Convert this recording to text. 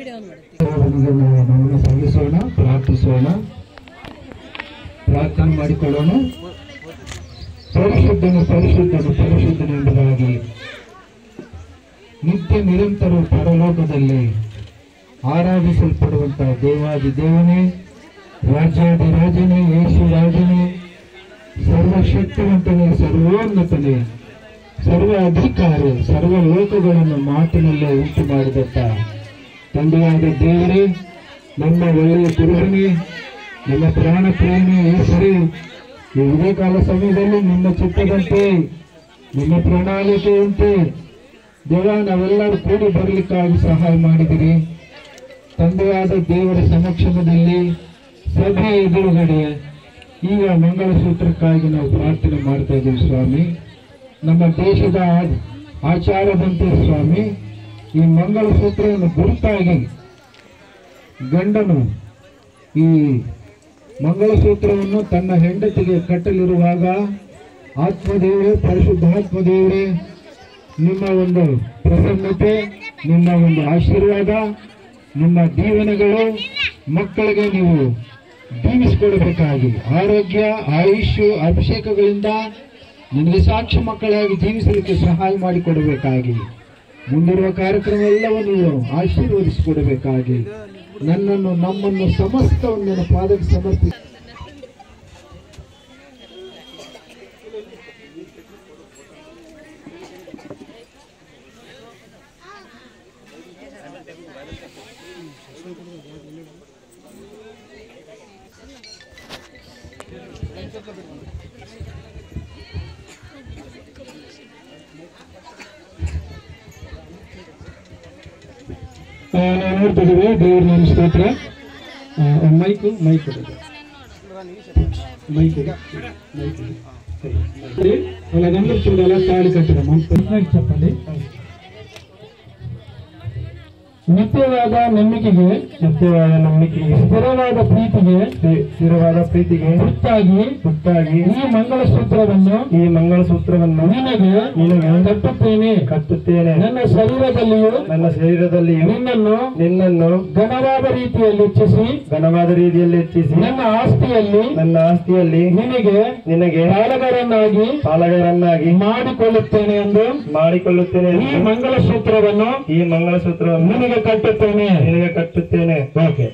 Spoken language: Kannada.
ನಮ್ಮನ್ನು ಸಲ್ಲಿಸೋಣ, ಪ್ರಾರ್ಥಿಸೋಣ, ಪ್ರಾರ್ಥನೆ ಮಾಡಿಕೊಳ್ಳೋಣ. ಪರಿಶುದ್ಧನು ಪರಿಶುದ್ಧನು ಪರಿಶುದ್ಧನು ಎಂಬುದಾಗಿ ನಿತ್ಯ ನಿರಂತರ ಪರಲೋಕದಲ್ಲಿ ಆರಾಧಿಸಲ್ಪಡುವಂತಹ ದೇವಾದಿ ದೇವನೇ, ರಾಜಾದಿ ರಾಜನೇ, ಯೇಸು ರಾಜನೇ, ಸರ್ವಶಕ್ತಿವಂತನೇ, ಸರ್ವೋನ್ನತನೇ, ಸರ್ವ ಅಧಿಕಾರಿ, ಸರ್ವ ಲೋಕಗಳನ್ನು ಮಾತಿನಲ್ಲೇ ಉಂಟು ಮಾಡಿದಂತ ತಂದೆಯಾದ ದೇವರೇ, ನಮ್ಮ ಒಳ್ಳೆಯ ಗುರುವನೇ, ನಮ್ಮ ಪ್ರಾಣ ಪ್ರೇಮಿ ಯೇಸುವೇ, ಈ ಉದಯಕಾಲ ಸಮಯದಲ್ಲಿ ನಿಮ್ಮ ಚಿತ್ತದಂತೆ, ನಿಮ್ಮ ಪ್ರಣಾಳಿಕೆಯಂತೆ ದೇವ ನಾವೆಲ್ಲರೂ ಕೂಡಿ ಬರಲಿಕ್ಕಾಗಿ ಸಹಾಯ ಮಾಡಿದಿರಿ. ತಂದೆಯಾದ ದೇವರ ಸಮಕ್ಷಮದಲ್ಲಿ ಸಭೆ ಎದುರುಗಡೆ ಈಗ ಮಂಗಳಸೂತ್ರಕ್ಕಾಗಿ ನಾವು ಪ್ರಾರ್ಥನೆ ಮಾಡ್ತಾ ಇದ್ದೀವಿ ಸ್ವಾಮಿ. ನಮ್ಮ ದೇಶದ ಆಚಾರದಂತೆ ಸ್ವಾಮಿ, ಈ ಮಂಗಳಸೂತ್ರವನ್ನು ಗುರುತಾಗಿ ಗಂಡನು ಈ ಮಂಗಳಸೂತ್ರವನ್ನು ತನ್ನ ಹೆಂಡತಿಗೆ ಕಟ್ಟಲಿರುವಾಗ ಆತ್ಮದೇವರೇ, ಪರಿಶುದ್ಧಾತ್ಮದೇವರೇ, ನಿಮ್ಮ ಒಂದು ಪ್ರಸನ್ನತೆ, ನಿಮ್ಮ ಒಂದು ಆಶೀರ್ವಾದ, ನಿಮ್ಮ ದೀವನೆಗಳು ಮಕ್ಕಳಿಗೆ ನೀವು ಜೀವಿಸಿಕೊಡಬೇಕಾಗಿ, ಆರೋಗ್ಯ, ಆಯುಷ್ಯ, ಅಭಿಷೇಕಗಳಿಂದ ನಿಮಗೆ ಸಾಕ್ಷಿ ಮಕ್ಕಳಾಗಿ ಜೀವಿಸಲಿಕ್ಕೆ ಸಹಾಯ ಮಾಡಿಕೊಡಬೇಕಾಗಿ, ಮುಂದಿರುವ ಕಾರ್ಯಕ್ರಮ ಎಲ್ಲವೂ ನೀವು ಆಶೀರ್ವದಿಸಿಕೊಡಬೇಕಾಗಿ, ನನ್ನನ್ನು ನಮ್ಮನ್ನು ಸಮಸ್ತವನ್ನು ನನ್ನ ಪಾದಕ್ಕೆ ಸಮರ್ಪಿಸಿ ನಾವು ನೋಡ್ತಿದ್ದೀವಿ. ದೇವ್ರ ನಾಮ ಸ್ತೋತ್ರ. ಮೈಕ್ వాళ్ళందరూ చూడాలా, తాళి కట్టడం చెప్పండి. ನಿತ್ಯವಾದ ನಂಬಿಕೆಗೆ ಸ್ಥಿರವಾದ ಪ್ರೀತಿಗೆ ಗುರ್ತಾಗಿ ಈ ಮಂಗಳಸೂತ್ರವನ್ನು ನಿನಗೆ ಕಟ್ಟುತ್ತೇನೆ. ನನ್ನ ಶರೀರದಲ್ಲಿಯೂ ನಿನ್ನನ್ನು ಘನವಾದ ರೀತಿಯಲ್ಲಿ ಹೆಚ್ಚಿಸಿ ನನ್ನ ಆಸ್ತಿಯಲ್ಲಿ ನಿನಗೆ ಪಾಲುಗಾರನ್ನಾಗಿ ಮಾಡಿಕೊಳ್ಳುತ್ತೇನೆ ಎಂದು ಈ ಮಂಗಳಸೂತ್ರವನ್ನು ನಿನಗೆ ಕಟ್ಟುತ್ತೇನೆ. ಓಕೆ.